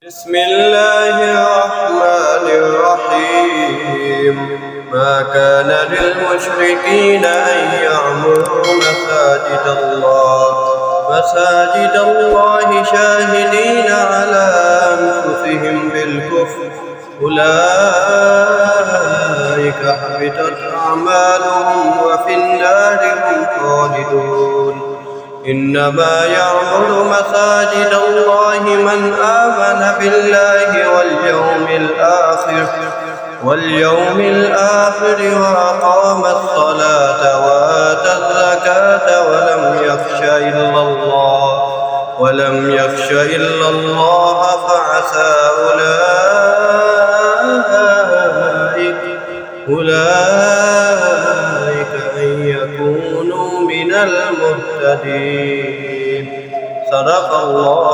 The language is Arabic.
بسم الله الرحمن الرحيم. ما كان للمشركين أن يعمروا مساجد الله شاهدين على أنفسهم بالكفر أولئك حبطت أعمالهم وفي النار هم خالدون. إنما يعمر مساجد الله من آمن بالله واليوم الآخر وأقام الصلاة وآتى الزكاة ولم يخش إلا الله فعسى أولئك أن يكونوا من المهتدين. صدق الله